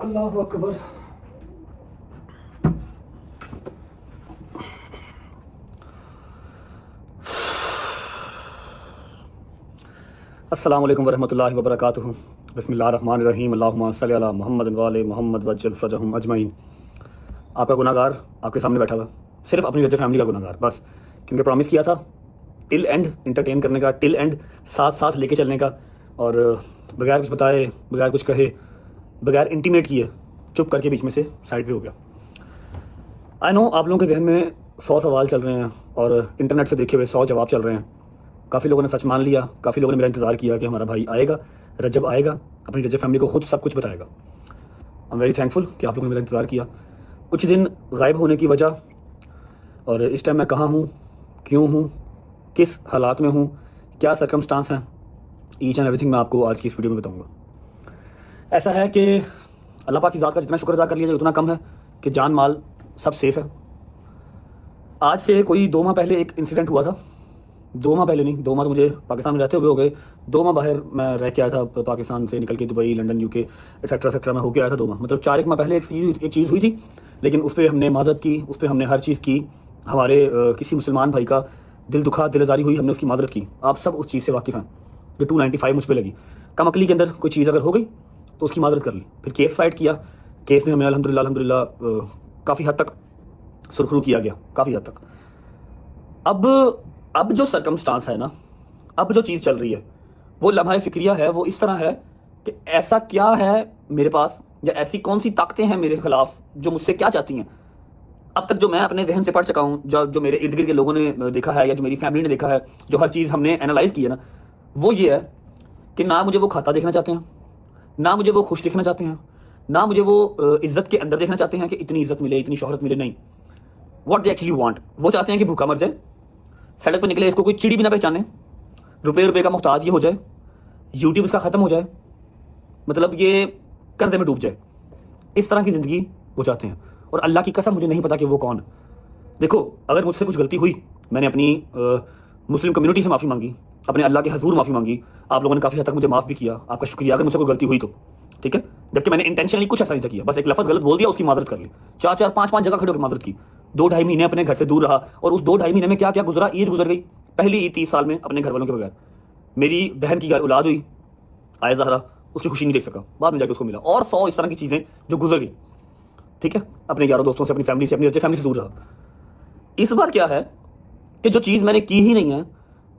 अल्लाहु अकबर। अस्सलाम वालेकुम वरहमतुल्लाहि वबरकातुहू। बिस्मिल्लाहिर्रहमानिर्रहीम। अल्लाहुम्मा सल्लि अला मुहम्मद व आले मुहम्मद वज्जल फरजहुम अजमईन। आपका गुनाहगार आपके सामने बैठा हुआ, सिर्फ अपनी वजह फैमिली का गुनाहगार बस, क्योंकि प्रॉमिस किया था टिल एंड इंटरटेन करने का, टिल एंड साथ साथ लेके चलने का, और बगैर कुछ बताए, बगैर कुछ कहे, बगैर इंटीमेट किए चुप करके बीच में से साइड पे हो गया। आई नो आप लोगों के जहन में 100 सवाल चल रहे हैं और इंटरनेट से देखे हुए 100 जवाब चल रहे हैं। काफ़ी लोगों ने सच मान लिया, काफ़ी लोगों ने मेरा इंतज़ार किया कि हमारा भाई आएगा, रजब आएगा, अपनी रजब फैमिली को खुद सब कुछ बताएगा। आई एम वेरी थैंकफुल कि आप लोगों ने मेरा इंतज़ार किया। कुछ दिन गायब होने की वजह और इस टाइम मैं कहाँ हूँ, क्यों हूँ, किस हालात में हूँ, क्या सरकमस्टांस हैं, ईच एंड एवरीथिंग मैं आपको आज की इस वीडियो में बताऊँगा। ऐसा है कि अल्लाह पाक की ज़ात का जितना शुक्र अदा कर लिया जाए उतना कम है कि जान माल सब सेफ़ है। आज से कोई 2 माह पहले एक इंसिडेंट हुआ था। 2 माह पहले नहीं, 2 माह तो मुझे पाकिस्तान में रहते हुए हो गए। 2 माह बाहर मैं रह के आया था, पाकिस्तान से निकल के दुबई, लंदन, यूके एक्सेट्रा में होके आया था 2 माह। मतलब 4 एक माह पहले एक चीज़ हुई थी, लेकिन उस पर हमने माजरत की, उस पर हमने हर चीज़ की। हमारे किसी मुसलमान भाई का दिल दुखा, दिलजारी हुई, हमने उसकी माजरत की। आप सब उस चीज़ से वाकिफ़ हैं जो 295 मुझ पर लगी। कम अकली के अंदर कोई चीज़ अगर हो गई तो उसकी माजरत कर ली। फिर केस फाइट किया, केस में हमें अल्हम्दुलिल्लाह काफ़ी हद तक सुरखरू किया गया, काफ़ी हद तक। अब जो सरकमस्टांस है ना, अब जो चीज़ चल रही है, वो लम्हा फिक्रिया है, वो इस तरह है कि ऐसा क्या है मेरे पास, या ऐसी कौन सी ताकतें हैं मेरे खिलाफ जो मुझसे क्या चाहती हैं। अब तक जो मैं अपने जहन से पढ़ चुका हूँ, जो मेरे इर्द गिर्द के लोगों ने देखा है, या जो मेरी फैमिली ने देखा है, जो हर चीज़ हमने एनालाइज की है ना, वो ये है कि ना मुझे वो खाता देखना चाहते हैं, ना मुझे वो खुश देखना चाहते हैं, ना मुझे वो इज्जत के अंदर देखना चाहते हैं कि इतनी इज्जत मिले, इतनी शोहरत मिले। नहीं, व्हाट दे एक्चुअली वांट, वो चाहते हैं कि भूखा मर जाए, सड़क पर निकले इसको कोई चिड़ी भी ना पहचाने, रुपये का मोहताज ये हो जाए, यूट्यूब इसका ख़त्म हो जाए, मतलब ये कर्जे में डूब जाए। इस तरह की ज़िंदगी वो चाहते हैं। और अल्लाह की कसम मुझे नहीं पता कि वो कौन। देखो, अगर मुझसे कुछ गलती हुई, मैंने अपनी मुस्लिम कम्युनिटी से माफ़ी मांगी, अपने अल्लाह के हजूर माफ़ी मांगी, आप लोगों ने काफ़ी हद तक मुझे माफ़ भी किया, आपका शुक्रिया अगर मुझसे कोई गलती हुई तो, ठीक है। जबकि मैंने इंटेंशनली कुछ ऐसा नहीं था किया, बस एक लफ्ज़ गलत बोल दिया, उसकी माजरत कर ली। 4-4, 5-5 जगह खड़े होकर माजरत की। 2-2.5 महीने अपने घर से दूर रहा, और उस 2-2.5 महीने में क्या क्या गुजरा। ईद गुजर गई, पहली ईद 30 साल में अपने घर वालों के बगैर। मेरी बहन की औलाद हुई, आया ज़हरा, उसकी खुशी नहीं देख सका, बाद में जाकर उसको मिला। और 100 इस तरह की चीज़ें जो गुजर गई, ठीक है। अपने यारों दोस्तों से, अपनी फैमिली से, अपनी अच्छी फैमिली से दूर रहा। इस बार क्या है कि जो चीज़ मैंने की ही नहीं है,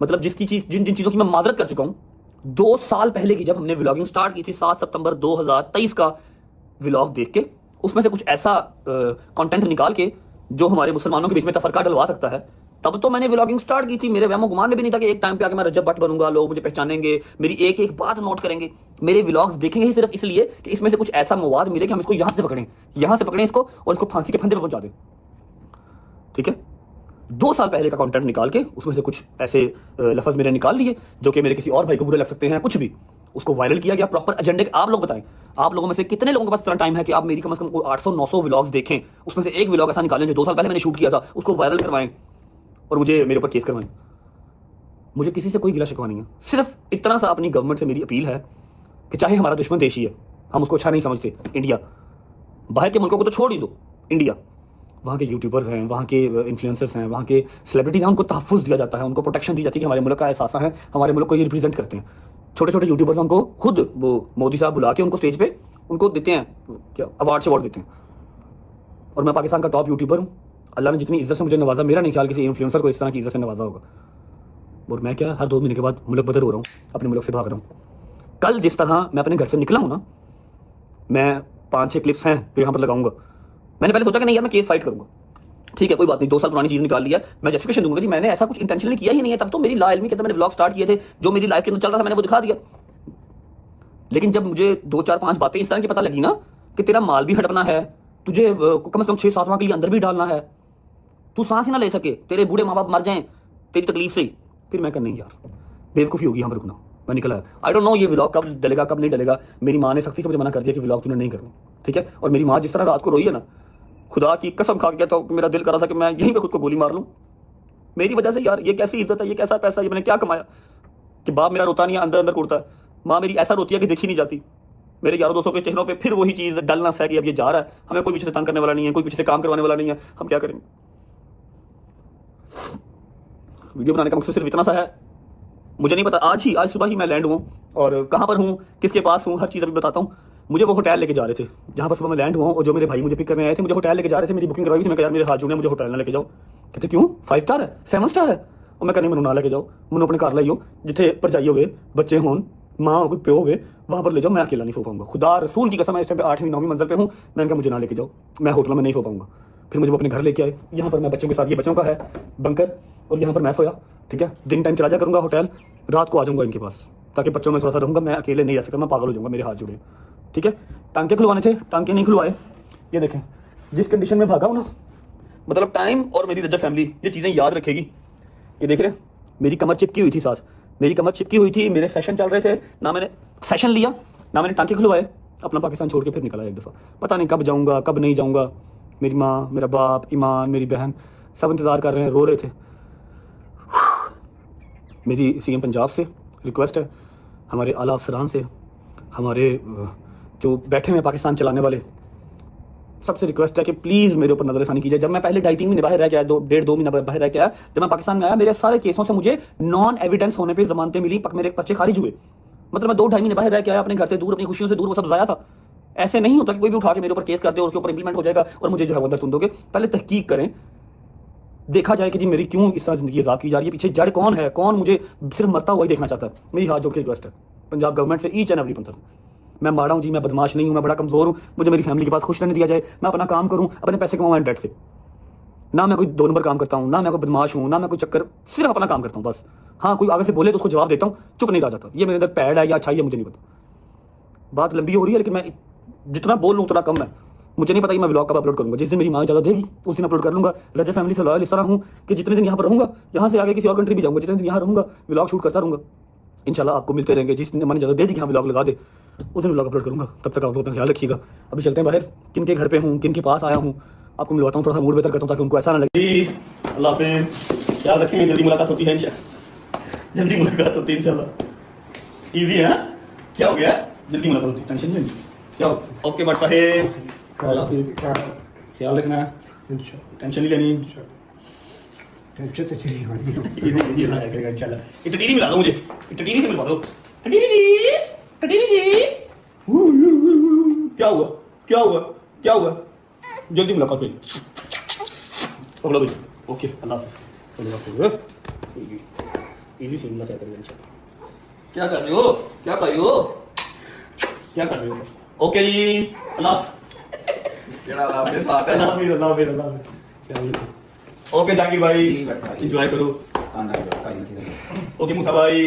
मतलब जिसकी चीज़, जिन चीज़ों की मैं माजरत कर चुका हूँ, 2 साल पहले की जब हमने व्लॉगिंग स्टार्ट की थी, 7 सितंबर 2023 का व्लॉग देख के, उसमें से कुछ ऐसा कंटेंट निकाल के जो हमारे मुसलमानों के बीच में तफरका डलवा सकता है, तब तो मैंने व्लॉगिंग स्टार्ट की थी। मेरे वहमो गुमान में भी नहीं था कि एक टाइम पे आके मैं रजब भट्ट बनूंगा, लोग मुझे पहचानेंगे, मेरी एक एक बात नोट करेंगे, मेरे व्लॉग्स देखेंगे ही सिर्फ इसलिए कि इसमें से कुछ ऐसा मवाद मिले कि हम इसको यहां से पकड़ें इसको, और इसको फांसी के फंदे पर पहुंचा दें, ठीक है। 2 साल पहले का कंटेंट निकाल के उसमें से कुछ ऐसे लफ्ज़ मेरे निकाल लिए जो कि मेरे किसी और भाई को बुरे लग सकते हैं, कुछ भी, उसको वायरल किया गया प्रॉपर एजेंडे के। आप लोग बताएं, आप लोगों में से कितने लोगों के पास इतना टाइम है कि आप मेरी कम से कम 800-900 व्लॉग्स देखें, उसमें से एक व्लॉग ऐसा निकालें जो 2 साल पहले मैंने शूट किया था, उसको वायरल करवाएं और मुझे मेरे ऊपर केस करवाएं। मुझे किसी से कोई गिला शिकवा नहीं है, सिर्फ इतना सा अपनी गवर्नमेंट से मेरी अपील है कि चाहे हमारा दुश्मन देश ही है, हम उसको अच्छा नहीं समझते, इंडिया, बाहर के मुल्कों को तो छोड़ ही दो, इंडिया, वहाँ के यूट्यूबर्स हैं, वहाँ के इन्फ्लुएंसर्स हैं, वहाँ के सेलिब्रिटीज हैं, उनको तहफ़्फ़ुज़ दिया जाता है, उनको प्रोटेक्शन दी जाती है कि हमारे मुल्क का एहसास है, हमारे मुल्क को ये रिप्रेजेंट करते हैं। छोटे छोटे यूट्यूबर्स उनको खुद वो मोदी साहब बुला के उनको स्टेज पे उनको देते हैं, क्या अवार्ड देते हैं। और मैं पाकिस्तान का टॉप यूट्यूबर हूँ, अल्लाह ने जितनी इज्जत से मुझे नवाजा, मेरा नहीं ख्याल किसी इन्फ्लुएंसर को इस तरह की इज्जत से नवाजा होगा। और मैं क्या, हर 2 महीने के बाद मुल्क बदर हो रहा हूँ, अपने मुल्क से भाग रहा हूँ। कल जिस तरह मैं अपने घर से निकला हूँ ना, मैं 5-6 क्लिप्स हैं जो यहाँ पर लगाऊंगा। मैंने पहले सोचा कि नहीं यार मैं केस फाइट करूँगा, ठीक है कोई बात नहीं, 2 साल पुरानी चीज़ निकाल लिया, मैं जस्टिफिकेशन दूंगा कि मैंने ऐसा कुछ इंटेंशनली किया ही नहीं है। तब तो मेरी लाइल्मी के अंदर मैंने व्लॉग स्टार्ट किए थे, जो मेरी लाइफ के अंदर चल रहा था मैंने वो दिखा दिया। लेकिन जब मुझे 2-4-5 बातें इस तरह की पता लगी ना कि तेरा माल भी हड़पना है, तुझे कम से कम 6-7 माह के लिए अंदर भी डालना है, तू सांस ही ना ले सके, तेरे बूढ़े माँ बाप मर जाएं तेरी तकलीफ से ही, फिर मैं कर नहीं यार, बेवकूफ़ी होगी यहाँ पर रुकना, मैं निकला। आई डोंट नो ये व्लॉग कब डलेगा कब नहीं डलेगा। मेरी माँ ने सख्ती से मुझे मना कर दिया कि व्लॉग तूने नहीं करना, ठीक है। और मेरी माँ जिस तरह रात को रोई है ना, खुदा की कसम खा गया था कि मेरा दिल कर रहा था कि मैं यहीं पे खुद को गोली मार लूं, मेरी वजह से। यार ये कैसी इज्जत है, ये कैसा पैसा, ये मैंने क्या कमाया कि बाप मेरा रोता नहीं है, अंदर अंदर कुड़ता है। माँ मेरी ऐसा रोती है कि देखी नहीं जाती, मेरे यारों दोस्तों के चेहरों पे फिर वही चीज़ डलना है कि अब ये जा रहा है, हमें कोई पीछे से तंग करने वाला नहीं है, कोई पीछे से काम करवाने वाला नहीं है, हम क्या करेंगे। वीडियो बनाने का मकसद सिर्फ इतना सा है, मुझे नहीं पता, आज सुबह ही मैं लैंड हुआ और कहाँ पर हूँ, किसके पास हूँ, हर चीज़ अभी बताता हूँ। मुझे वो होटल लेके जा रहे थे जहाँ पर सुबह मैं लैंड हुआ, और जो मेरे भाई मुझे पिक करने आए थे मुझे होटल लेके जा रहे थे, मेरी बुकिंग करवाई थी। मैं कहा यार मेरे हाथ जुड़े, मुझे होटल ना लेके जाओ। कहते क्यों, 5 स्टार है, 7 स्टार है। और मैं कहनी मैंने ना लेके जाओ, मैंने अपने घर लाइयो, जिथे भरजाई होवे, बच्चे होन, माँ हो, प्यो होवे, वहाँ पर ले जाओ, मैं अकेला नहीं सो पाऊंगा। खुदा रसूल की कसम, मैं इस टाइम पे 8वीं 9वीं मंजिल पे हूँ। मैंने कहा मुझे ना लेके जाओ, मैं होटल में नहीं सो पाऊंगा। फिर मुझे वो अपने घर लेके आए, यहाँ पर मैं बच्चों के साथ, ये बच्चों का है बंकर, और यहाँ पर मैं सोया। ठीक है, दिन टाइम चला जा करूँगा होटल, रात को आ जाऊँगा इनके पास, ताकि बच्चों में थोड़ा सा रहूँगा। मैं अकेले नहीं रह सकता, मैं पागल हो जाऊँगा, मेरे हाथ जुड़े। ठीक है, टांके खुलवाने थे, टांके नहीं खुलवाए। ये देखें जिस कंडीशन में भागा हूँ ना, मतलब टाइम और मेरी रजब फैमिली ये चीज़ें याद रखेगी। ये देख रहे हैं, मेरी कमर चिपकी हुई थी, साथ मेरी कमर चिपकी हुई थी, मेरे सेशन चल रहे थे, ना मैंने सेशन लिया ना मैंने टांके खुलवाए। अपना पाकिस्तान छोड़ के फिर निकला एक दफ़ा, पता नहीं कब जाऊँगा कब नहीं जाऊँगा। मेरी माँ, मेरा बाप, ईमान, मेरी बहन सब इंतज़ार कर रहे हैं, रो रहे थे। मेरी सीएम पंजाब से रिक्वेस्ट है, हमारे आला अफसरान से, हमारे जो बैठे हुए पाकिस्तान चलाने वाले, सबसे रिक्वेस्ट है कि प्लीज़ मेरे ऊपर नजरसानी कीजिए। जब मैं पहले 2.5-3 महीने बाहर रह के आया, 1.5-2 महीने बाहर रह के आया, जब मैं पाकिस्तान में आया, मेरे सारे केसों से मुझे नॉन एविडेंस होने पे जमानतें मिली, मेरे पर्चे खारिज हुए। मतलब मैं 2-2.5 महीने बाहर रह के आया, अपने घर से दूर, अपनी खुशियों से दूर, वो सब ज़ाया था। ऐसे नहीं होता कि कोई भी उठा के मेरे ऊपर केस कर दे और उसके ऊपर इंप्लीमेंट हो जाएगा और मुझे जो है वो अंदर सुन दोगे। पहले तहकीक करें, देखा जाए कि जी मेरी क्यों इस तरह जिंदगी अजाब की जा रही है, पीछे जड़ कौन है, कौन मुझे सिर्फ मरता हुआ ही देखना चाहता है। मेरी हाथ जोड़ के रिक्वेस्ट है पंजाब गवर्नमेंट से, ईच एंड एवरी पंथर, मैं माड़ा हूँ जी, मैं बदमाश नहीं हूँ, मैं बड़ा कमज़ोर हूँ, मुझे मेरी फैमिली के पास खुश रहने दिया जाए, मैं अपना काम करूँ, अपने पैसे कमाऊँ एंड डेट से। ना मैं कोई 2 नंबर काम करता हूँ, ना मैं कोई बदमाश हूँ, ना मैं कोई चक्कर, सिर्फ अपना काम करता हूँ बस। हाँ, कोई आगे से बोले तो उसको जवाब देता हूँ, चुप नहीं रह जाता। ये मेरे अंदर पैड है या अच्छाई है मुझे नहीं पता। बात लंबी हो रही है, लेकिन मैं जितना बोल लूँ उतना कम है। मुझे नहीं पता कि मैं व्लॉग कब अपलोड करूँगा, जिस दिन मेरी माँ इजाज़त देगी उस दिन अपलोड कर लूँगा। रजब फैमिली से लॉयल इस तरह हूँ कि जितने दिन यहाँ पर रहूँगा, यहाँ से आगे किसी और कंट्री भी जाऊँगा, जितने दिन यहाँ रहूँगा व्लॉग शूट करता रहूँगा। इंशाल्लाह आपको मिलते रहेंगे, जिस दिन मैंने इजाज़त दे दी कि हाँ व्लॉग लगा दे, उस दिन व्लॉग अपलोड करूँगा। तब तक आप लोग अपना ख्याल रखिएगा। अभी चलते हैं बाहर, किन के घर पे हूँ, किन के पास आया हूँ, आपको मिलवाता हूँ, थोड़ा सा मूड बेहतर करता हूँ ताकि उनको ऐसा ना लगे। अल्लाह हाफ़िज़, ख्याल रखें, जल्दी मुलाकात होती है इंशाल्लाह, जल्दी मुलाकात होती है इंशाल्लाह। ईजी है, क्या हो गया, जल्दी मुलाकात होती है, टेंशन नहीं, क्या हो। ओके बट साहेब, अल्लाह हाफ़िज़, ख्याल रखना, टेंशन नहीं लेनी, टेंशन तो चली हमारी। ये ना करेगा इंशाल्लाह। ये टटीरी मिला दो मुझे, ये टटीरी से मिलवा दो। टटीरी जी, टटीरी जी, क्या हुआ, क्या हुआ, क्या हुआ, जल्दी मुलाकात हुई। पकड़ो भाई, ओके अल्लाह हाफ़िज़, इजी से मुलाकात करेगा इंशाल्लाह। क्या कर रहे हो, क्या कर रहे हो, क्या कर रहे हो। ओके जी, अल्लाह ओके जाकिर भाई, एंजॉय करो। ओके मूसा भाई,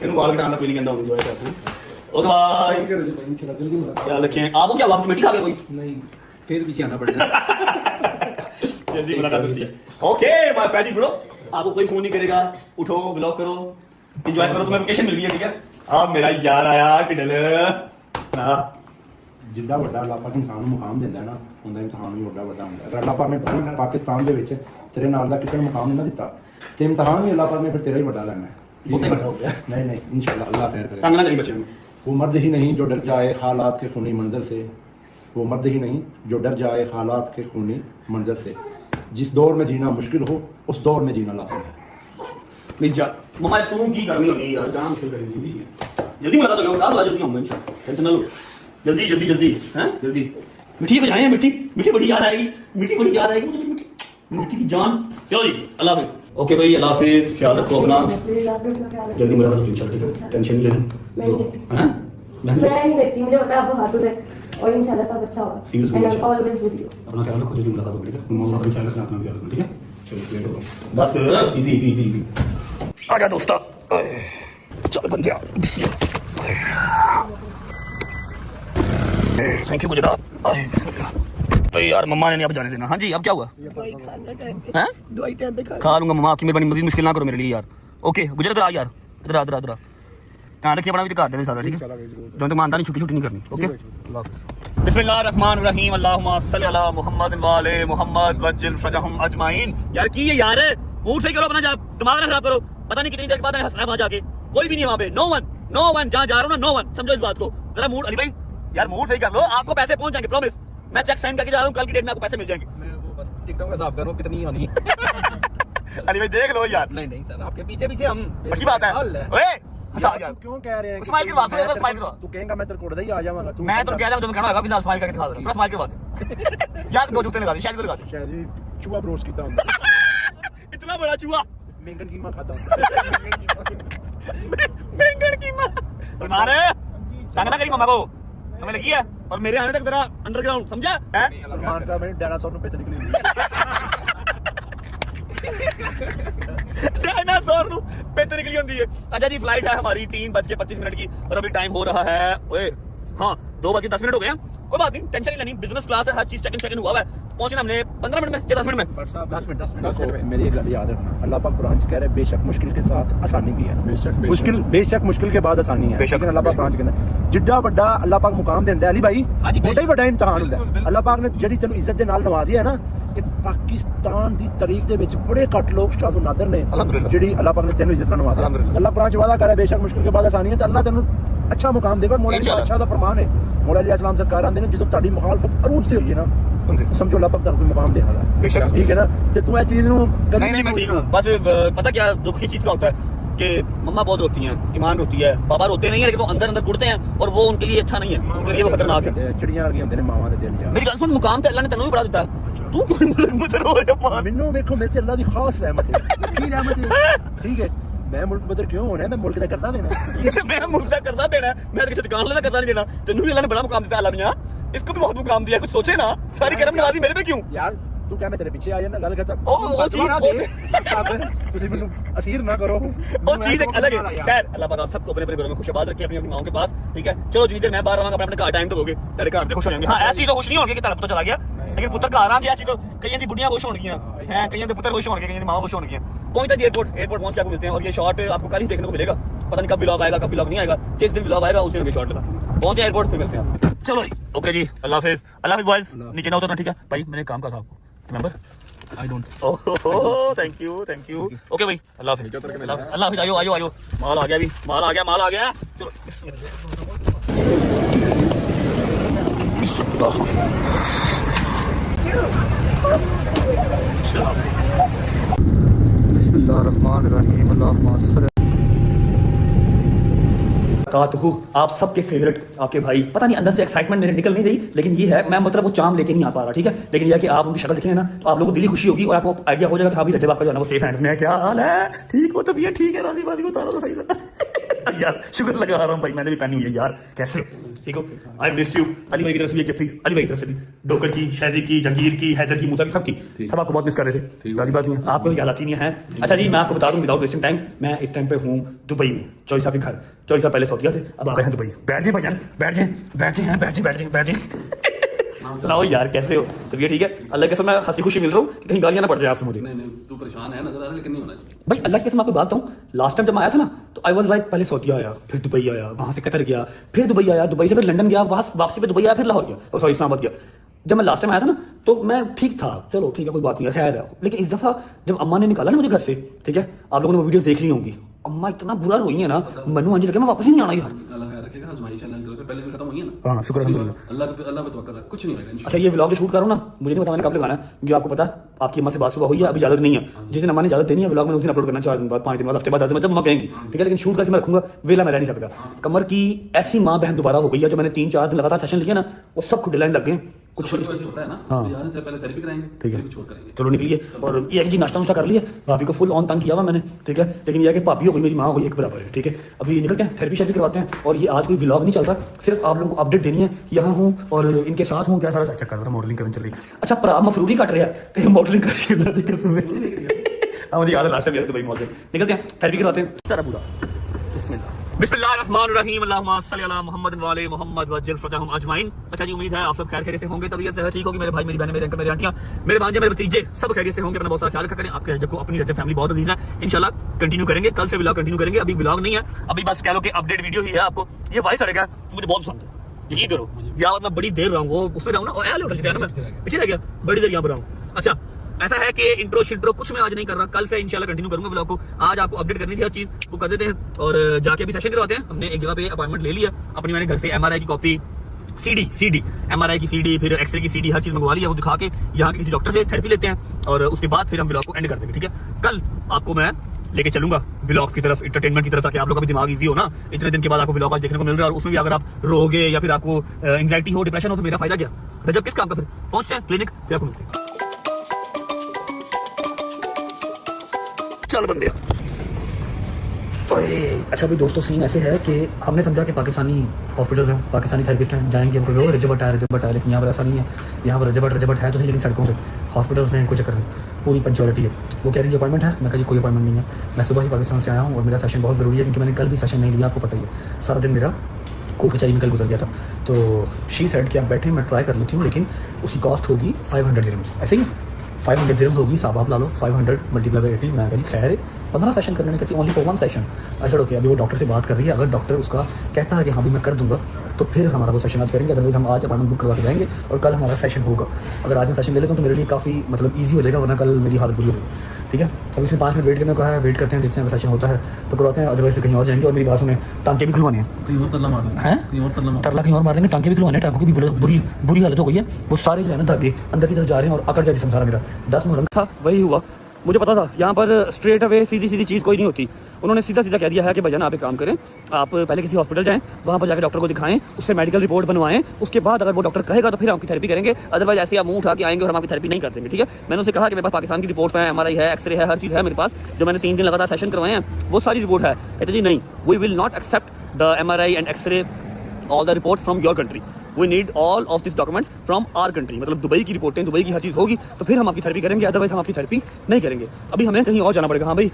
इनको कॉल करना कोई नहीं कहता, एंजॉय करते। ओके भाई, ख्याल रखें। आपको क्या हुआ, मिट्टी खा गए कोई? नहीं, फिर पीछे आना पड़ेगा। जल्दी मुलाकात होती है। ओके माय फैजी ब्रो, आपको कोई फोन नहीं करेगा, उठो ब्लॉग करो, एंजॉय करो, तुम्हें लोकेशन मिल गई है। ठीक है, आप मेरा यार आया किडल। हां, ਜਿੱਦਾਂ ਵੱਡਾ ਅੱਲਾਹ ਪਾਕ ਇਨਸਾਨ ਨੂੰ ਮੁਕਾਮ ਦਿੰਦਾ ਨਾ, ਉਹਦਾ ਇਮਤਿਹਾਨ ਵੀ ਵੱਡਾ ਹੁੰਦਾ ਹੈ। ਅੱਲਾਹ ਪਾਕ ਨੇ ਪਾਕਿਸਤਾਨ ਦੇ ਵਿੱਚ ਤੇਰੇ ਨਾਲ ਦਾ ਕਿਸੇ ਨੂੰ ਮੁਕਾਮ ਨਹੀਂ ਨਾ ਦਿੱਤਾ, ਤੇ ਇਮਤਿਹਾਨ ਵੀ ਅੱਲਾਹ ਪਾਕ ਨੇ ਫਿਰ ਤੇਰਾ ਹੀ ਵੱਡਾ ਲੈਣਾ ਹੈ। नहीं नहीं इंशाल्लाह अल्लाह खैर करे। तंग ना करें बच्चे में। वो मर्द ही नहीं जो डर जाए हालात के खूनी मंजर से, वो मर्द ही नहीं जो डर जाए हालात के खूनी मंजर से, जिस दौर में जीना मुश्किल हो उस दौर में जीना लाजिम है। नहीं जा मम्मा, तुम की करनी होगी यार, जाना मुश्किल करेगी। जल्दी मुलाकात हो जाओ, रात जल्दी आऊंगा इंशाल्लाह, टेंशन ना लो। जल्दी जल्दी जल्दी, हैं जल्दी। मिट्टी बजाएं, मिट्टी मिट्टी बड़ी याद आएगी, मिट्टी बड़ी याद आएगी मुझे, मिट्टी मिट्टी की जान। चलो जी, अल्लाह हाफिज़। ओके भाई, अल्लाह हाफिज़, ख्याल रखो अपना, जल्दी मुलाकात होती है इंशाल्लाह। ठीक है, टेंशन नहीं लेनी। हैं मैं नहीं देखती, मुझे पता है आपको हाथों से, और इंशाल्लाह सब अच्छा होगा। Serious एंड अच्छा। Always with you. अपना ख्याल रखो, जल्दी मुलाकात होगी। ठीक है, मम्मा का ख्याल रखना, अपना ख्याल रखना। ठीक है, चलो वेट करो बस, इजी इजी इजी। आजा दोस्ता, चल बन गया। Thank you Gujarat. भाई यार मम्मा ने नहीं अब जाने देना। हाँ जी, अब क्या हुआ? हैं? दवाई टाइम पे खा लूंगा मम्मा, आपकी मेहरबानी, मजीद मुश्किल ना करो मेरे लिए यार। ओके गुजरात आ यार, इधर आ, इधर आ, इधर आ। ध्यान रखिए अपना भी, कर देना सारा। ठीक है, जो तक मानता नहीं, छुट्टी छुट्टी नहीं करनी। ओके, अल्लाह हाफिज़। बिस्मिल्लाहिर्रहमानिर्रहीम, अल्लाहुम्मा सल्लि अला मुहम्मद व आले मुहम्मद वज्जिल फरजहुम अजमाइन। यार की ये यार है, मूड सही करो अपना, दिमाग ना खराब करो। पता नहीं कितनी देर के बाद हंसना वहां जाके, कोई भी नहीं वहां पे, नो वन जहां जा रहा हूं ना, नो वन, समझो इस बात को जरा। मूड अली भाई यार मूड सही कर लो, आपको पैसे पहुंच जाएंगे, प्रॉमिस। मैं चेक साइन करके जा रहा हूँ, कल की डेट में आपको पैसे मिल जाएंगे। मैं वो बस टिकटॉक का हिसाब करो कितनी होनी है। अली भाई देख लो यार, नहीं सर, आपके पीछे पीछे हम पक्की बात है। ओए हंसा यार, क्यों कह रहे हैं? स्माइल करवा, थोड़ा सा स्माइल करवा। तू कहेगा मैं तेरे कोड ही आ जाऊंगा। तू मैं तो कह रहा हूं, तुम कहना होगा फिलहाल स्माइल करके दिखा दो, थोड़ा स्माइल करवा दे। यार दो जूते लगा दे, शायद लगा दे। शायद चूहा ब्रोस्ट कीता हूं। इतना बड़ा चूहा, मेंगन कीमा खाता हूं। बैंगन की मां बना रहे तंग ना करी मम्मा को, समझ लगी है? और मेरे आने तक जरा अंडरग्राउंड, समझा है? सलमान साहब ने डायनासोर ਨੂੰ पेट निकली हुई है। डायनासोर नु पेट निकली होती है। अच्छा जी, फ्लाइट है हमारी 3:25 की और अभी टाइम हो रहा है, ओए हाँ 2:10 हो गए हैं। कोई बात नहीं, टेंशन ही नहीं, बिजनेस क्लास है, हर चीज चेक इन हुआ है। पहुंचना हमने 15 मिनट में या 10 मिनट में। 10 मिनट मेरी एक गल याद रखना, अल्लाह पाक कुरान च कह रहे बेशक मुश्किल के साथ आसानी भी है। बेशक मुश्किल के बाद आसानी है। बेशक अल्लाह पाक कुरान च कहंदा जिड्डा वड्डा अल्लाह पाक मुकाम देंदा है अली भाई, बड़ा ही बड़ा इम्तिहान हुंदा है। अल्लाह पाक ने जेडी तेनू इज्जत दे नाल नवाजी है ना, ये पाकिस्तान दी तारीख दे विच बड़े घट लोग शादो नादर ने जेडी अल्लाह पाक ने तेनू इज्जत नाल नवाजी। अल्लाह कुरान च वादा कर रहा है बेशक मुश्किल के बाद आसानी है, अल्लाह तेनू अच्छा मुकाम देगा। मौला अली बादशाह दा फरमान है, मौला अली अस्सलाम सरकार आंदे ने जदों ताडी मुखालफत अरूज ते होई है ना, समझो अल्लाह पाक तेनू मुकाम देना है। बेशक ठीक है ना, ते तू ए चीज नु नहीं मैं ठीक हूँ। बस पता क्या दुख की चीज का होता है कि मम्मा बहुत रोती हैं, ईमान रोती है, पापा रोते नहीं है, लेकिन वो अंदर अंदर गुड़ते हैं और वो उनके लिए अच्छा नहीं है, उनके लिए वो खतरनाक है। चिड़ियां वर्गी होंदे ने मावां दे दिल यार। मेरी गल सुन, मुकाम तो अल्लाह ने तेनू भी बड़ा दिता है, तू क्यों मुझे रो रहा है? मैनू देखो मेरे से अल्लाह दी खास रहमत है, की रहमत है। ठीक है, मैं मुल्क बदर क्यों होना है, मैं मुल्क दा करता देना। मैं मुल्क का करजा देना है, मैं किसी दुकान वाले का करजा नहीं देना। तेनू भी अल्लाह ने बड़ा मुकाम दिया, अल्लाह मियां इसको भी बहुत मुकाम दिया, कुछ सोचे ना। सारी करम नवाजी मेरे पे क्यों? यार तू क्या मैं तेरे पीछे आ जाना गल करता ओ चीज तुझे मैनू असीर ना करो। वो चीज एक अलग है। खैर अल्लाह पाक आप सबको अपने अपने घरों में खुशबाद रखे, अपनी अपनी माओं के पास। ठीक है, चलो जितनी देर मैं बाहर रहूंगा, अपने घर टाइम तो दोगे, तेरे घर खुश हो जाएंगे। हाँ ऐसी तो खुश नहीं होंगे कि तेरा पुत्र चला गया, लेकिन पुत्र घर आंदी ऐसी तो कई दी बुढ़ियां खुश होंगी हैं, कई दे पुत्र खुश होंगे, कई दी मां खुश होंगी। पहुंचता जी एयरपोर्ट पहुंच के आपको मिलते हैं। और ये शॉट आपको कल ही देखने को मिलेगा, पता नहीं कब व्लॉग आएगा कब व्लॉग नहीं आएगा। जिस दिन व्लॉग आएगा उस दिन शॉट लगा। पहुंचे एयरपोर्ट पे मिलते हैं। चलो जी, ओके जी, अल्लाह हाफिज। अल्लाह हाफिज बॉयज, नीचे ना उतरना, ठीक है भाई, मैंने काम कहा था आपको, remember? I don't. Oh thank you okay भाई, अल्लाह हाफिज। अल्लाह हाफिज। आयो माल आ गया, अभी माल आ गया। चलो बिस्मिल्लाहिर्रहमानिर्रहीम। आप सबके फेवरेट आपके भाई, पता नहीं अंदर से एक्साइटमेंट मेरे निकल नहीं रही, लेकिन ये है मैं मतलब वो चाम लेके नहीं आ पा रहा। ठीक है, लेकिन यह है कि आप उनकी शक्ल दिखेंगे ना तो आप लोगों को दिली खुशी होगी और आपको आइडिया हो जाएगा कि हाँ भी रजब आपका जो है ना वो सेफ हैंड्स में है। क्या हाल है? ठीक हो? तबीयत ठीक है? राजी बाजी को उतारो तो सही था। यार शुक्र लगा रहा हूँ भाई, मैंने भी पहनी हुई है यार। कैसे हो? ठीक हो? I miss you. अली भाई की तरफ से भी एक चिट्ठी, अली भाई की तरफ से भी, डोकर की, शहजी की, जंगीर की, हैदर की, मूसा की, सबकी, सब आपको बहुत मिस कर रहे थे। राजी बात नहीं, आपको याद आती नहीं है। अच्छा जी, मैं आपको बता दूं विदाउट वेस्टिंग टाइम, मैं इस टाइम पे हूँ दुबई में, चौधरी साहब के घर। चौधरी साहब पहले सऊदीया थे, अब आ गए हैं दुबई। बैठ जाए भाईजान, बैठ जाए। सुनाओ यार कैसे हो? तबीयत ठीक है? अल्लाह के कसम मैं हंसी खुशी मिल रहा हूँ, कहीं गालियां ना पड़ जाए आपसे मुझे। नहीं तू परेशान है नजर आ रहा है, लेकिन नहीं होना चाहिए भाई अल्लाह की कसम आपको बात बताऊं, लास्ट टाइम जब मैं आया था ना तो आई वाज लाइक, पहले सऊदीया आया, फिर दुबई आया, वहां से कतर गया, फिर दुबई आया, दुबई से फिर लंदन गया, वहां वापसी पे दुबई आया, फिर लाहौर गया, सॉरी इस्लामाबाद गया। जब मैं लास्ट टाइम आया था ना तो मैं ठीक था, चलो ठीक है कोई बात नहीं, खैर है। लेकिन इस दफा जब अम्मा ने निकाला ना मुझे घर से, ठीक है, आप लोगों ने वो वीडियो देख ली होंगी, अम्मा इतना बुरा रोई है ना, मनु अंजी लगे मैं वापस ही नहीं आना यार। अल्लाह खैर रखेगा, आजमाइश अल्लाह की तरफ से पहले भी खत्म हुई है ना। हाँ शुक्र अल्हम्दुलिल्लाह। अल्लाह पे तवक्कल रख, कुछ नहीं होगा इंशाल्लाह। अच्छा ये व्लॉग जो शूट करो ना, मुझे नहीं पता मैंने कब लगाना है, क्योंकि आपको पता आपकी अम्मा से बात सुबह हुई है, अभी इजाजत नहीं है। जिस दिन अम्मा ने इजाजत देनी है व्लॉग में उस दिन अपलोड करना, 4 दिन बाद, 5 दिन बाद, हफ्ते बाद, 10 दिन बाद, जब अम्मा कहेंगी, ठीक है। लेकिन शूट करके मैं रखूंगा, वेला मैं रह नहीं सकता। कमर की ऐसी माँ बहन दोबारा हो गई है, जो मैंने 3-4 दिन लगातार सेशन लिया ना, वो सब खुद डिलाइन लग गए कुछ वैसे होता है ना। हाँ। तो यार से पहले थेरेपी कराएंगे, ठीक है, फिर छोड़ करेंगे। चलो निकलिए। और ये है कि जी नाश्ता नुश्ता कर लिया, भाभी को फुल ऑन तंग किया हुआ मैंने, ठीक है। लेकिन ये है कि भाभी हो गई मेरी माँ हो गई, एक बराबर है, ठीक है। अभी निकलते हैं, थेरेपी शेरेपी करवाते हैं। और ये आज कोई व्लॉग नहीं चल रहा, सिर्फ आप लोगों को अपडेट देनी है, यहाँ हूँ और इनके साथ हूँ, क्या सारा चेक कर रहा हूँ, मॉडलिंग करने चल रही। अच्छा मफरूरी काट रहा है तो मॉडलिंग करके दिक्कत हुई। हाँ मुझे याद है लास्ट टाइम दुबई मॉल से निकलते हैं, थेरेपी करवाते हैं सारा पूरा। बिस्मिल्लाहिर्रहमानिर्रहीम, अल्लाहुम्मा सल्ली अला मुहम्मद व आले मुहम्मद वज्जल फतहहुम अजमाइन। अच्छा जी, उम्मीद है आप सब खैर खैरियत से होंगे, तबीयत सेहत ठीक होगी, मेरे भाई मेरी बहनें, मेरे अंकल, मेरे आंटियां, मेरे भांजे, मेरे भतीजे सब खैरियत से होंगे। अपना बहुत सारा ख्याल रखा करें। आपके रजब को अपनी रजब फैमिली बहुत अजीज है, इंशाल्लाह कंटिन्यू करेंगे, कल से व्लॉग कंटिन्यू करेंगे। अभी व्लॉग नहीं है, अभी बस कह लो कि अपडेट वीडियो ही है। आपको ये वाइस सड़क है, मुझे बहुत पसंद है, यकीन करो। या मैं बड़ी देर रहा हूँ, वो उसमें रहूँ ना, पीछे रह गया, बड़ी देर यहाँ पर रहा हूँ। अच्छा ऐसा है कि इंट्रो शिंट्रो कुछ मैं आज नहीं कर रहा, कल से इंशाल्लाह कंटिन्यू करूंगा व्लॉग को। आज आपको अपडेट करनी थी हर चीज, वो कर देते हैं और जाके अभी सेशन करवाते हैं। हमने एक जगह पे अपॉइंटमेंट ले लिया अपनी, मैंने घर से MRI की कॉपी, सीडी MRI की सीडी, फिर एक्सरे की सीडी, हर चीज मंगवा लिया। वो दिखा के यहाँ के किसी डॉक्टर से थेरेपी लेते हैं और उसके बाद फिर हम व्लॉग को एंड कर देंगे। ठीक है, कल आपको मैं लेके चलूंगा व्लॉग की तरफ, एंटरटेनमेंट की तरफ, ताकि आप लोग का भी दिमाग इजी हो ना। इतने दिन के बाद आपको व्लॉग आज देखने को मिल रहा है और उसमें भी अगर आप रोगे या फिर आपको एंग्जाइटी हो, डिप्रेशन हो, तो मेरा फायदा क्या? रजब किस काम का? फिर पहुंचते हैं क्लिनिक, फिर आपको मिलते हैं। चल बंदे। अच्छा भाई दोस्तों, सीन ऐसे है कि हमने समझा कि पाकिस्तानी हॉस्पिटल्स हैं, पाकिस्तानी थेरेपिस्ट हैं, जाएंगे हम लोग रजबट है, लेकिन यहाँ पर ऐसा नहीं है। यहाँ पर रजबट है तो है, लेकिन सड़कों पे हॉस्पिटल्स में कोई चक्कर नहीं, पूरी पंचुअलिटी है। वो कह रही है अपॉइंटमेंट है, मैं कहा जी कोई अपॉइंटमेंट नहीं है। मैं सुबह ही पाकिस्तान से आया हूँ और मेरा सेशन बहुत ज़रूरी है, क्योंकि मैंने कल भी सेशन नहीं लिया, आपको पता ही है। सारा दिन मेरा कोर्ट कचहरी में कल गुजर गया था। तो शी सेड कि आप बैठे, मैं ट्राई कर लेती हूँ, लेकिन उसकी कॉस्ट होगी 500 दिरहम्स। ऐसे ही 500 दिरहम्स होगी, साहब आप ला लो, 500 मल्टीप्लाई बाई 80। मैं कहा जी खैर 15 सेशन करने कहती ओनली फॉर 1 सेशन। ऐसा ओके, अभी वो डॉक्टर से बात कर रही है, अगर डॉक्टर उसका कहता है कि हाँ भी मैं कर दूंगा, तो फिर हमारा वो सेशन आज करेंगे। अदरवाइज हम आज अपॉइंटमेंट बुक करवा के जाएंगे और कल हमारा सेशन होगा। अगर आज मैं सेशन ले लेता हूँ तो मेरे लिए काफ़ी मतलब ईजी हो जाएगा, वरना कल मेरी हालत बुरी होगी। ठीक है, अब इसमें 5 मिनट वेट करने को है, वेट करते हैं, देखते हैं अगर सेशन होता है तो करवाते हैं, अदरवाइज फिर कहीं और जाएंगे। और मेरी बात सुने, टांके भी खुलवाने हैं, तरला कहीं और मारेंगे, टांके भी खुलवाने हैं। टांकों की भी बुरी हालत हो गई है, वो सारे जो है ना धागे अंदर की तरफ जा रहे हैं और अकड़ गया जिसम सारा मेरा। 10 मुहर्रम था, वही हुआ। मुझे पता था यहाँ पर स्ट्रेट अवे सीधी चीज़ कोई नहीं होती। उन्होंने सीधा कह दिया है कि भैया आप एक काम करें, आप पहले किसी हॉस्पिटल जाएं, वहाँ पर जाकर डॉक्टर को दिखाएं, उससे मेडिकल रिपोर्ट बनवाएं, उसके बाद अगर वो डॉक्टर कहेगा तो फिर आपकी थेरेपी करेंगे। अदरवाइज ऐसे आप मुंह उठा के आएंगे और हम आपकी थेरेपी नहीं कर देंगे। ठीक है, मैंने उसे कहा कि मेरे पास पाकिस्तान की रिपोर्ट्स हैं, MRI है, एक्सरे है, हर चीज़ है मेरे पास, जो मैंने 3 दिन लगातार सेशन करवाए हैं, वो सारी रिपोर्ट है। कहते जी नहीं, we will not accept the MRI and x ray all the reports from your country, we need all of this documents from our country. मतलब दुबई की रिपोर्टें, दुबई की हर चीज़ होगी तो फिर हम आपकी थेरेपी करेंगे, अदरवाइज हम आपकी थेरेपी नहीं करेंगे। अभी हमें कहीं और जाना पड़ेगा। हाँ भाई,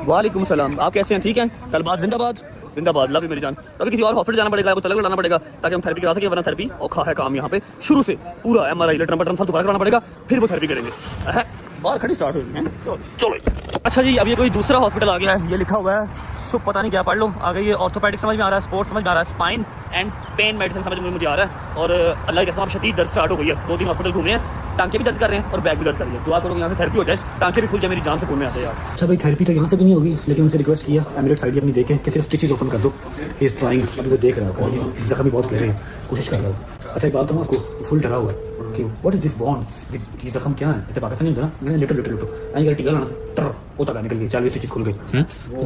वालेकुम सलाम, आप कैसे हैं? ठीक हैं, तलबात जिंदाबाद, जिंदाबाद, लव यू मेरी जान। अभी किसी और हॉस्पिटल जाना पड़ेगा, आपको तलब लाना पड़ेगा ताकि हम थेरेपी करा सकें, वरना थेरेपी औखा है काम यहाँ पे। शुरू से पूरा MRI लेटर बटन सब दोबारा कराना पड़ेगा, फिर वो थेरेपी करेंगे। बाहर खड़ी स्टार्ट हो गई है, चलो। अच्छा जी, अब ये कोई दूसरा हॉस्पिटल आ गया है, ये लिखा हुआ है पता नहीं क्या पढ़ लो। आ गई ये ऑर्थोपेडिक समझ में आ रहा है, स्पोर्ट्स समझ में आ रहा है, स्पाइन एंड पेन मेडिसिन समझ में मुझे आ रहा है। और अल्लाह के कसम शदीद दर्द स्टार्ट हो गई है, 2-3 हॉस्पिटल घूमे हैं, टांके भी दर्द कर रहे हैं और बैक भी दर्द कर रही है। दुआ करो यहाँ से थेरेपी हो जाए, टांके भी खुल जाए, मेरी जान से खून में आते हैं यार। अच्छा भाई, थेरेपी तो यहाँ से भी नहीं होगी, लेकिन उनसे रिक्वेस्ट किया एमिरेट्स साइड अपनी देखें कि सिर्फ स्टिचेज ओपन कर दो। ही इज ट्राइंग, अभी वो देख रहा है, जख्म भी बहुत कह रहे हैं, कोशिश कर रहा हूँ। अच्छा एक बात तो आपको फुल डरा हुआ है कि व्हाट इज दिस बॉन्ड, ये जख्म क्या है? इतने पाकिस्तानी होता है ना, मैंने लिटो आई कर टीका लाना से तर वो तक निकल गई, 40 स्टिचेज खुल गई हैं। वो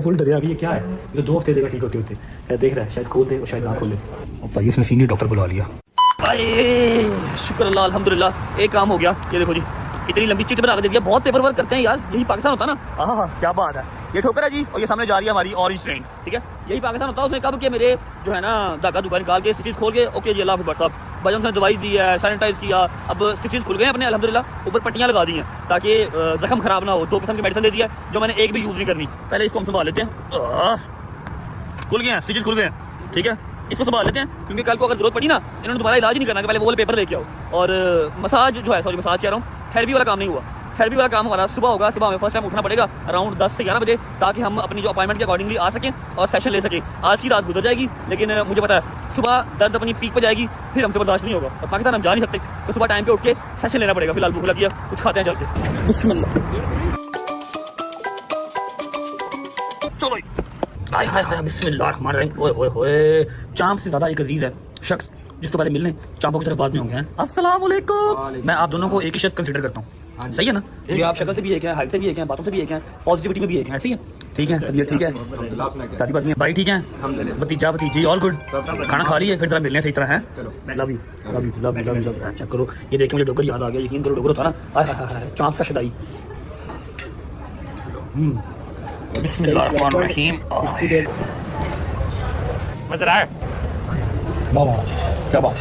फुल डर गया, ये क्या है? ये 2 हफ्ते देगा ठीक होते देख रहा है, शायद खोल दे और शायद ना खोले। और भाई उसने सीनियर डॉक्टर बुला लिया। अरे शुक्र अल्लाह, अल्हम्दुलिल्लाह, एक काम हो गया। ये देखो जी, इतनी लंबी चिट बना के दे दिया। बहुत पेपर वर्क करते हैं यार, यही पाकिस्तान होता ना। हाँ, क्या बात है। ये ठोकर है जी, और ये सामने जा रही है हमारी ऑरेंज ट्रेन। ठीक है, यही पाकिस्तान होता है। उसने कब किया, मेरे जो है ना धागा दुगा निकाल के स्टिचेज खोल के, ओके जी अल्लाह हाफ़िज़ साहब, भाई उसने दवाई दी है, सैनिटाइज किया, अब स्टिचेज खुल गए अपने अल्हम्दुलिल्लाह। ऊपर पट्टियाँ लगा दी हैं ताकि जख्म खराब ना हो। 2 किस्म की मेडिसिन दे दिया जो मैंने एक भी यूज़ नहीं करनी। पहले इसको हम संभाल लेते हैं, खुल गए हैं स्टिचेज, खुल गए हैं। ठीक है, इसको संभाल लेते हैं, क्योंकि कल को अगर जरूरत पड़ी ना, इन्होंने तुम्हारा इलाज नहीं करना कि पहले वो वाले पेपर लेके आओ। और मसाज जो है, सॉरी मसाज कह रहा हूँ, थेरेपी वाला काम नहीं हुआ। थेरेपी वाला काम हमारा सुबह होगा। सुबह हमें फर्स्ट टाइम उठना पड़ेगा अराउंड 10 से 11 बजे, ताकि हम अपनी जो अपॉइंटमेंट के अकॉर्डिंगली आ सकें और सेशन ले सकें। आज की रात गुजर जाएगी, लेकिन मुझे पता है सुबह दर्द अपनी पीक पर जाएगी, फिर हमसे बर्दाश्त नहीं होगा। और पाकिस्तान हम जा नहीं सकते, तो सुबह टाइम पे उठ के सेशन लेना पड़ेगा। फिलहाल भूख लगी है, कुछ खाते हैं चलते। बिस्मिल्लाह, चलो। हाय हाय हाय, बिस्मिल्लाह। ओए ओए, चांप से ज्यादा एक अजीज है शख्स जिसको पहले मिलने चांपों की तरफ बाद में होंगे। अस्सलाम वालेकुम। मैं आप दोनों को एक ही शख्स कंसीडर करता हूँ, सही है ना? ये आप शक्ल से भी एक हैं, हाइट से भी एक हैं, बातों से भी एक हैं, पॉजिटिविटी में भी एक हैं, ऐसे ही है? ठीक है, तबीयत ठीक है, दादी बाती भाई ठीक है, भतीजा भतीजी ऑल गुड, खाना खा लिया? फिर जरा मिलने सही तरह है। Love you love you love you love you. Check करो, ये देखे मुझे डोगर याद आ गया, यकीन करो डोगर था ना, चांप का शदाई। बिस्मिल्लाहिर्रहमानिर्रहीम। मज़ा आया? वाह, क्या बात।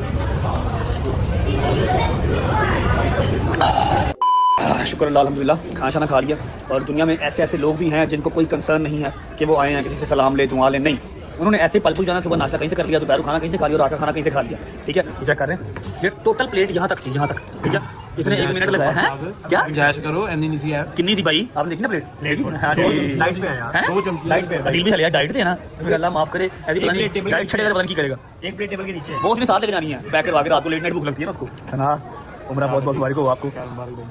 शुक्र अल्लाह, अल्हम्दुलिल्लाह, खाना शाना खा लिया। और दुनिया में ऐसे ऐसे लोग भी हैं जिनको कोई कंसर्न नहीं है कि वो आए हैं किसी से सलाम ले, दुआ ले, नहीं। उन्होंने ऐसे पल पुल जाना, सुबह नाश्ता कहीं से कर लिया, दोपहर खाना कहीं से खा लिया और रात का खाना कहीं से खा लिया। ठीक है, चेक कर रहे हैं, ये टोटल प्लेट यहाँ तक थी, यहाँ तक। ठीक है, इसने 1 मिनट लगाया है। क्या गुंजाइश करो, एनी नहीं है कितनी थी भाई? आपने देखी ना प्लेट? लाइट पे है यार, 2 चमची लाइट पे। अदील भी हलिया डाइट थे ना, फिर अल्लाह माफ करे, ऐसी पता नहीं डाइट छड़ेगा तो पता नहीं की करेगा। एक प्लेट टेबल के नीचे वो उसने साथ लेके जानी है, पैक करवा के। रात को लेट नाइट भूख लगती है ना उसको। उमरा बहुत बहुत मुबारक हो आपको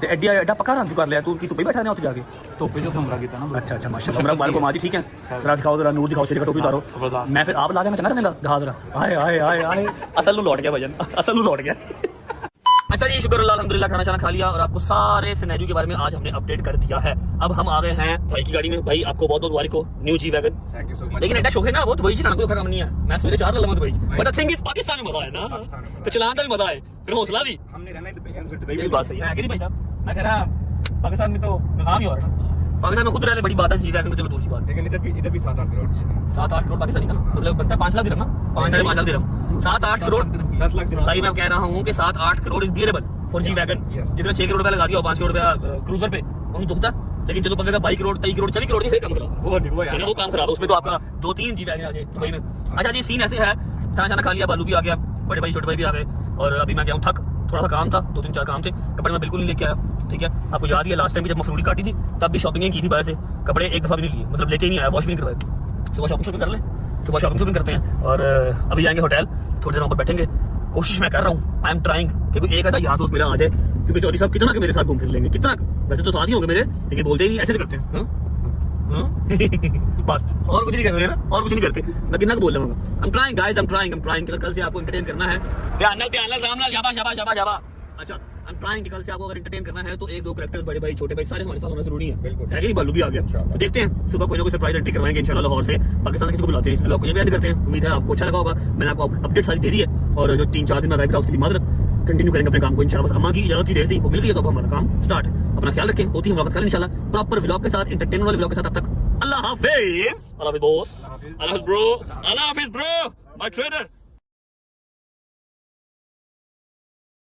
ते एड्डी एड्डा पक्का रंग कर लिया तू की धुप्पे बैठा ने उत्थे जाके ਧੁੱਪੇ ਜੋ ਕਮਰਾ ਕੀਤਾ ਨਾ अच्छा अच्छा माशाल्लाह उमरा मुबारक हो माजी ठीक है जरा दिखाओ जरा नूर दिखाओ शेर का टोपी उतारो मैं फिर आप ला के मैं चंगा रहने दिखा जरा आए आए आए आए असल नु लौट गया भजन असल नु लौट गया अच्छा जी शुक्र अल्लाह अल्हम्दुलिल्लाह खाना शाना खा लिया और आपको सारे सिनेरियो के बारे में आज हमने अपडेट कर दिया है। अब हम आ गए हैं भाई की गाड़ी में। भाई आपको बहुत बहुत मुबारक हो new G wagon. Thank you so much लेकिन एडा शौक है ना वो दुबई से ना कोई खराब नहीं है। मैं सवेरे 4 लगा Dubai but thing is Pakistan में मजा है ना तो चलाने का भी मजा है फिर हौसला भी हमने रहना है दुबई दुबई में बात सही है कि नहीं भाई साहब। मैं कह रहा पाकिस्तान में तो निजाम ही हो रहा है पाकिस्तान में खुद रहने बड़ी बात है जी वैगन तो चलो दूसरी बात लेकिन इधर भी 7-8 करोड़ की है 7-8 करोड़ पाकिस्तानी का मतलब बनता है 5 लाख दिरहम ना 5.5 लाख दिरहम 7-8 करोड़ 10 लाख भाई मैं कह रहा हूँ कि 7-8 crore is bearable for G wagon जिसमें 6 करोड़ रुपया लगा दिया और 5 करोड़ रुपया क्रूजर पे उन्हें दुखता लेकिन जो तो बंदे का 22 करोड़ 23 करोड़ 24 करोड़ नहीं काम खराब वो काम खराब है उसमें तो आपका 2-3 जी वैगन आ जाए दुबई में। अच्छा जी सीन ऐसे है खाना शाना खा लिया बालू भी आ गया बड़े भाई छोटे भाई भी आ गए और अभी मैं गया हूँ थक थोड़ा सा काम था 2-3-4 काम थे कपड़े मैं बिल्कुल नहीं लेके आया ठीक है। आपको याद ही है लास्ट टाइम जब मफरूरी काटी थी तब भी शॉपिंग की थी बाहर से कपड़े एक दफा भी नहीं लिए मतलब लेके ही नहीं आया वॉश भी नहीं करवाए। सुबह शॉपिंग कर ले सुबह शॉपिंग करते हैं और अभी जाएंगे होटल थोड़ी देर वहाँ पर बैठेंगे। कोशिश मैं कर रहा हूँ आई एम ट्राइंग क्योंकि एक आधा यहाँ दोस्त मेरा आ जाए क्योंकि चौधरी साहब कितना के मेरे साथ घूम फिर लेंगे कितना वैसे तो साथ ही होंगे मेरे लेकिन बोलते ही नहीं ऐसे करते हैं बस और कुछ नहीं करते ना और कुछ नहीं करते मैं कितना बोल रहा हूँ I am trying guys I am trying कल से आपको एंटरटेन करना है ध्यान रामलाल जाबा अच्छा आई एम ट्राइंग कल से आपको अगर एंटरटेन करना है तो 1-2 कैरेक्टर्स बड़े भाई छोटे भाई सारे हमारे साथ होना जरूरी है बिल्कुल है कि नहीं। बालू भी आ गया तो देखते हैं सुबह कोई ना कोई सरप्राइज एंट्री करवाएंगे इंशाल्लाह लाहौर से पाकिस्तान किसी को बुलाते हैं इस ब्लॉग को ये भी एंड करते हैं। उम्मीद है आपको अच्छा लगा होगा मैंने आपको अपडेट सारी दे दी है और जो 3-4 दिन में गायब रहा उसके लिए माजरत कंटिन्यू करेंगे अपने काम को इंशाल्लाह। बस अम्मा की इजाजत ही देर थी वो मिल गई तो अब हमारा काम स्टार्ट है। अपना ख्याल रखें होती है मुलाकात करें इंशाल्लाह प्रॉपर व्लॉग के साथ एंटरटेनमेंट वाले व्लॉग के साथ। अब तक अल्लाह हाफिज अल्लाह हाफिज बॉस अल्लाह हाफिज ब्रो माय ट्रेडर।